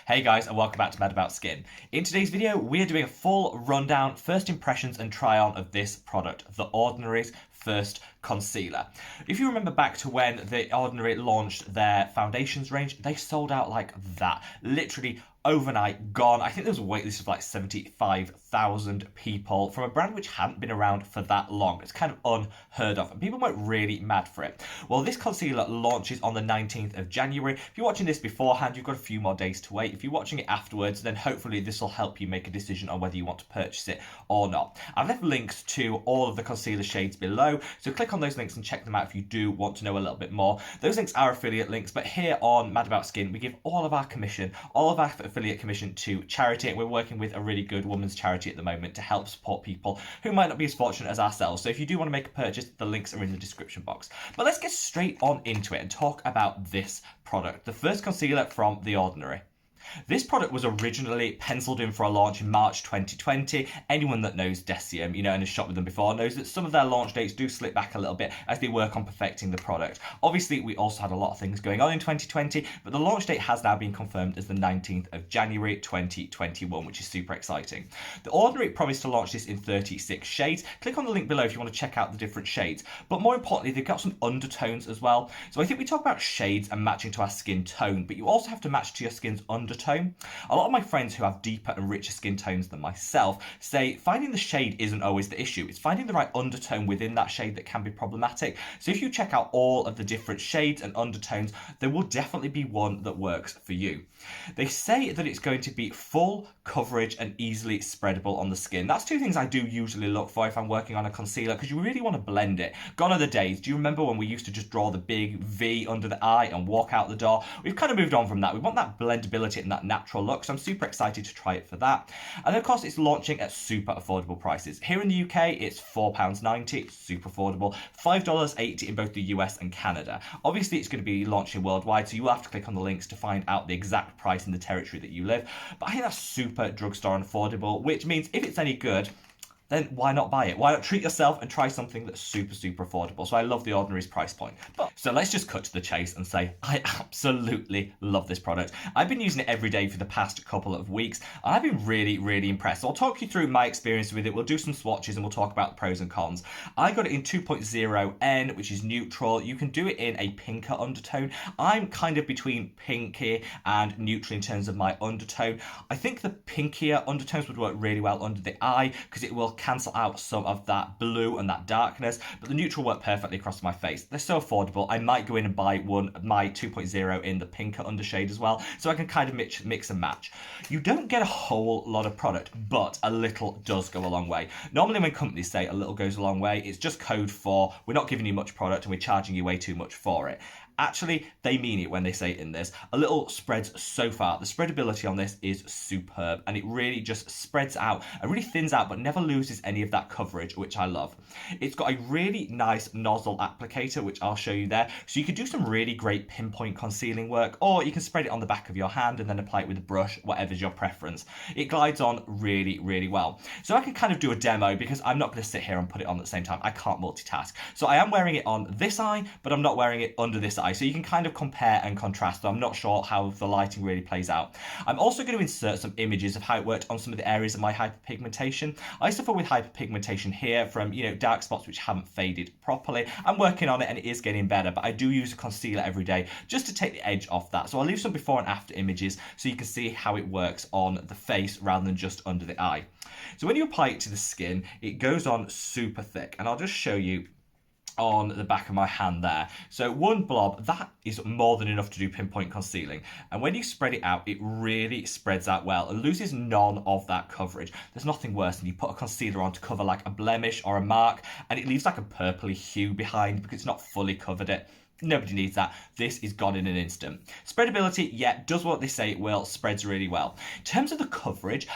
Hey guys, and welcome back to Mad About Skin. In today's video, we're doing a full rundown, first impressions and try on of this product, The Ordinary's first concealer. If you remember back to when The Ordinary launched their foundations range, they sold out like that. Literally overnight gone. I think there was a wait list of like 75,000 people from a brand which hadn't been around for that long. It's kind of unheard of and people went really mad for it. Well, this concealer launches on the 19th of January. If you're watching this beforehand, you've got a few more days to wait. If you're watching it afterwards, then hopefully this will help you make a decision on whether you want to purchase it or not. I've left links to all of the concealer shades below, so click on those links and check them out if you do want to know a little bit more. Those links are affiliate links, but here on Mad About Skin, we give all of our affiliate commission to charity. We're working with a really good women's charity at the moment to help support people who might not be as fortunate as ourselves. So if you do want to make a purchase, the links are in the description box. But let's get straight on into it and talk about this product, the first concealer from The Ordinary. This product was originally penciled in for a launch in March 2020. Anyone that knows Deciem, and has shopped with them before, knows that some of their launch dates do slip back a little bit as they work on perfecting the product. Obviously, we also had a lot of things going on in 2020, but the launch date has now been confirmed as the 19th of January 2021, which is super exciting. The Ordinary promised to launch this in 36 shades. Click on the link below if you want to check out the different shades. But more importantly, they've got some undertones as well. So I think we talk about shades and matching to our skin tone, but you also have to match to your skin's undertone. A lot of my friends who have deeper and richer skin tones than myself say finding the shade isn't always the issue. It's finding the right undertone within that shade that can be problematic. So if you check out all of the different shades and undertones, there will definitely be one that works for you. They say that it's going to be full coverage and easily spreadable on the skin. That's two things I do usually look for if I'm working on a concealer, because you really want to blend it. Gone are the days. Do you remember when we used to just draw the big V under the eye and walk out the door? We've kind of moved on from that. We want that blendability and that natural look, so I'm super excited to try it for that. And of course, it's launching at super affordable prices. Here in the UK, it's £4.90, super affordable, $5.80 in both the US and Canada. Obviously, it's going to be launching worldwide, so you will have to click on the links to find out the exact price in the territory that you live. But I think that's super drugstore and affordable, which means if it's any good, then why not buy it? Why not treat yourself and try something that's super, super affordable? So I love The Ordinary's price point. So let's just cut to the chase and say, I absolutely love this product. I've been using it every day for the past couple of weeks, and I've been really, really impressed. So I'll talk you through my experience with it. We'll do some swatches and we'll talk about the pros and cons. I got it in 2.0N, which is neutral. You can do it in a pinker undertone. I'm kind of between pinky and neutral in terms of my undertone. I think the pinkier undertones would work really well under the eye because it will cancel out some of that blue and that darkness, but the neutral work perfectly across my face. They're so affordable. I might go in and buy my 2.0 in the pinker undershade as well, so I can kind of mix and match. You don't get a whole lot of product, but a little does go a long way. Normally when companies say a little goes a long way, it's just code for we're not giving you much product and we're charging you way too much for it. Actually, they mean it when they say it in this. A little spreads so far. The spreadability on this is superb, and it really just spreads out and really thins out, but never loses any of that coverage, which I love. It's got a really nice nozzle applicator, which I'll show you there. So you can do some really great pinpoint concealing work, or you can spread it on the back of your hand and then apply it with a brush, whatever's your preference. It glides on really, really well. So I can kind of do a demo because I'm not going to sit here and put it on at the same time. I can't multitask. So I am wearing it on this eye, but I'm not wearing it under this eye. So you can kind of compare and contrast. I'm not sure how the lighting really plays out. I'm also going to insert some images of how it worked on some of the areas of my hyperpigmentation. I suffer with hyperpigmentation here from, dark spots which haven't faded properly. I'm working on it and it is getting better, but I do use a concealer every day just to take the edge off that. So I'll leave some before and after images so you can see how it works on the face rather than just under the eye. So when you apply it to the skin, it goes on super thick, and I'll just show you on the back of my hand there. So one blob, that is more than enough to do pinpoint concealing. And when you spread it out, it really spreads out well and loses none of that coverage. There's nothing worse than you put a concealer on to cover like a blemish or a mark, and it leaves like a purpley hue behind because it's not fully covered it. Nobody needs that. This is gone in an instant. Spreadability, yeah, does what they say it will, spreads really well. In terms of the coverage,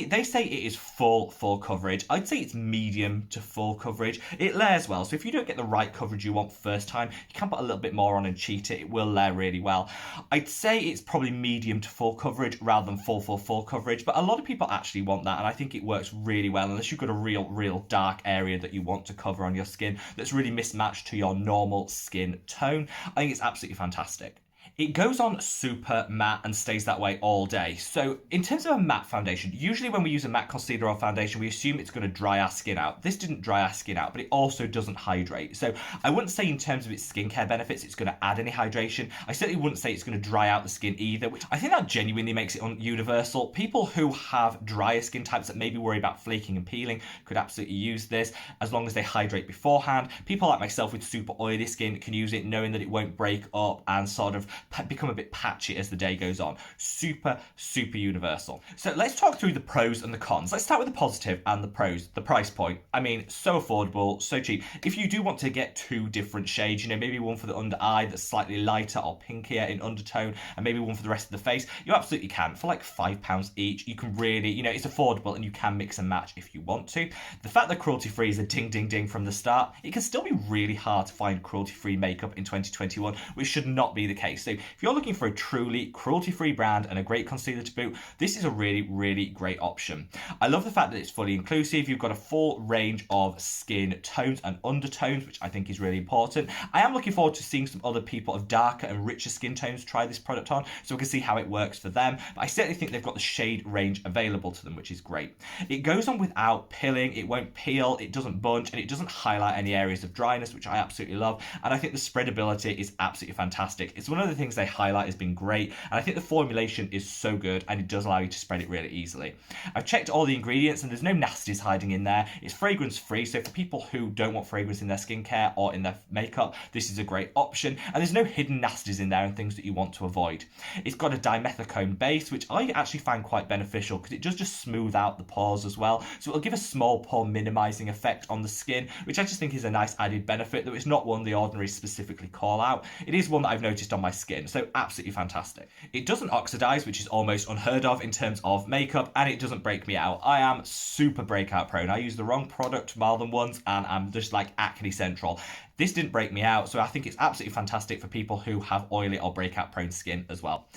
they say it is full coverage. I'd say it's medium to full coverage. It layers well, so if you don't get the right coverage you want first time, you can put a little bit more on and cheat it. It will layer really well. I'd say it's probably medium to full coverage rather than full coverage, but a lot of people actually want that, and I think it works really well unless you've got a real dark area that you want to cover on your skin that's really mismatched to your normal skin tone. I think it's absolutely fantastic. It goes on super matte and stays that way all day. So in terms of a matte foundation, usually when we use a matte concealer or foundation, we assume it's going to dry our skin out. This didn't dry our skin out, but it also doesn't hydrate. So I wouldn't say in terms of its skincare benefits, it's going to add any hydration. I certainly wouldn't say it's going to dry out the skin either, which I think that genuinely makes it universal. People who have drier skin types that maybe worry about flaking and peeling could absolutely use this as long as they hydrate beforehand. People like myself with super oily skin can use it knowing that it won't break up and sort of become a bit patchy as the day goes on. Super, super universal. So let's talk through the pros and the cons. Let's start with the positive and the pros. The price point. I mean, so affordable, so cheap. If you do want to get two different shades, you know, maybe one for the under eye that's slightly lighter or pinkier in undertone, and maybe one for the rest of the face, you absolutely can. For like £5 each, you can really, you know, it's affordable and you can mix and match if you want to. The fact that cruelty-free is a ding, ding, ding from the start, it can still be really hard to find cruelty-free makeup in 2021, which should not be the case. So if you're looking for a truly cruelty-free brand and a great concealer to boot, this is a really, really great option. I love the fact that it's fully inclusive. You've got a full range of skin tones and undertones, which I think is really important. I am looking forward to seeing some other people of darker and richer skin tones try this product on, so we can see how it works for them. But I certainly think they've got the shade range available to them, which is great. It goes on without pilling, it won't peel, it doesn't bunch, and it doesn't highlight any areas of dryness, which I absolutely love. And I think the spreadability is absolutely fantastic. It's one of the things they highlight as being great, and I think the formulation is so good and it does allow you to spread it really easily. I've checked all the ingredients and there's no nasties hiding in there. It's fragrance free, so for people who don't want fragrance in their skincare or in their makeup, this is a great option. And there's no hidden nasties in there and things that you want to avoid. It's got a dimethicone base, which I actually find quite beneficial because it does just smooth out the pores as well. So it'll give a small pore minimizing effect on the skin, which I just think is a nice added benefit, though it's not one the Ordinary specifically call out. It is one that I've noticed on my skin, so absolutely fantastic. It doesn't oxidize, which is almost unheard of in terms of makeup, and it doesn't break me out. I am super breakout prone. I use the wrong product more than once and I'm just like acne central. This didn't break me out, so I think it's absolutely fantastic for people who have oily or breakout prone skin as well.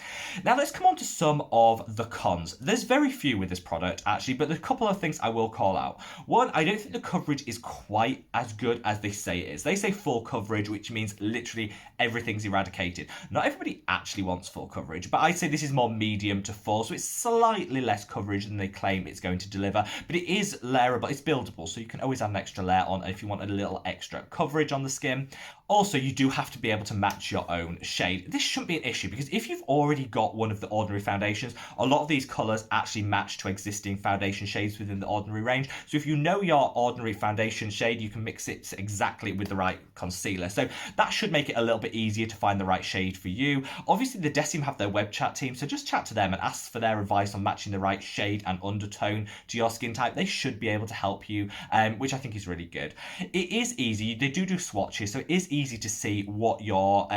Now let's come on to some of the cons. There's very few with this product actually, but there's a couple of things I will call out. One, I don't think the coverage is quite as good as they say it is. They say full coverage, which means literally everything's eradicated. Not everybody actually wants full coverage, but I'd say this is more medium to full, so it's slightly less coverage than they claim it's going to deliver, but it is layerable, it's buildable, so you can always add an extra layer on if you want a little extra coverage on the skin. Also, you do have to be able to match your own shade. This shouldn't be an issue because if you've already got one of the Ordinary foundations, a lot of these colours actually match to existing foundation shades within the Ordinary range. So if you know your Ordinary foundation shade, you can mix it exactly with the right concealer. So that should make it a little bit easier to find the right shade for you. Obviously, the Deciem have their web chat team, so just chat to them and ask for their advice on matching the right shade and undertone to your skin type. They should be able to help you, which I think is really good. It is easy. They do swatches, so it is easy to see what your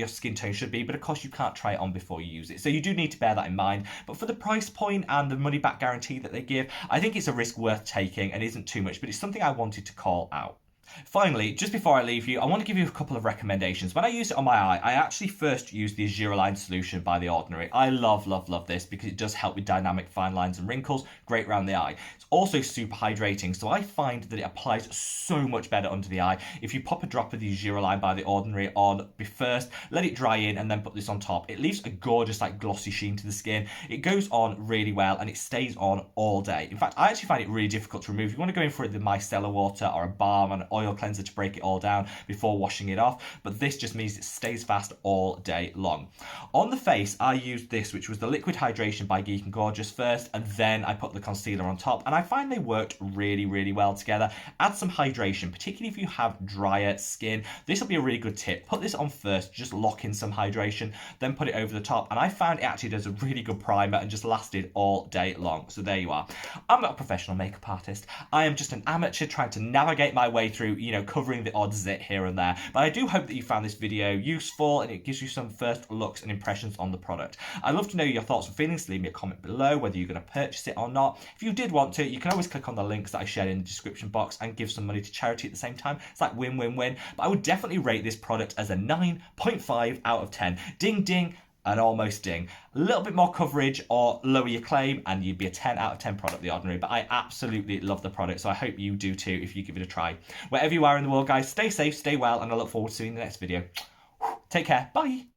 skin tone should be, but of course you can't try it on before you use it, so you do need to bear that in mind. But for the price point and the money back guarantee that they give, I think it's a risk worth taking and isn't too much, but it's something I wanted to call out. Finally, just before I leave you, I want to give you a couple of recommendations. When I use it on my eye, I actually first used the Azuraline solution by The Ordinary. I love this because it does help with dynamic fine lines and wrinkles, great around the eye. It's also super hydrating, so I find that it applies so much better under the eye. If you pop a drop of the Azuraline by The Ordinary on first, let it dry in and then put this on top, it leaves a gorgeous like glossy sheen to the skin. It goes on really well and it stays on all day. In fact, I actually find it really difficult to remove. If you want to go in for the micellar water or a balm and oil cleanser to break it all down before washing it off, but this just means it stays fast all day long. On the face, I used this, which was the Liquid Hydration by Geek and Gorgeous first, and then I put the concealer on top, and I find they worked really, really well together. Add some hydration, particularly if you have drier skin. This will be a really good tip. Put this on first, just lock in some hydration, then put it over the top, and I found it actually does a really good primer and just lasted all day long. So there you are. I'm not a professional makeup artist. I am just an amateur trying to navigate my way through, covering the odd zit here and there. But I do hope that you found this video useful and it gives you some first looks and impressions on the product. I'd love to know your thoughts and feelings. Leave me a comment below whether you're going to purchase it or not. If you did want to, you can always click on the links that I shared in the description box and give some money to charity at the same time. It's like win-win-win. But I would definitely rate this product as a 9.5 out of 10. Ding ding. And almost ding. A little bit more coverage or lower your claim and you'd be a 10 out of 10 product, The Ordinary. But I absolutely love the product, so I hope you do too if you give it a try. Wherever you are in the world, guys, stay safe, stay well, and I look forward to seeing you in the next video. Take care. Bye.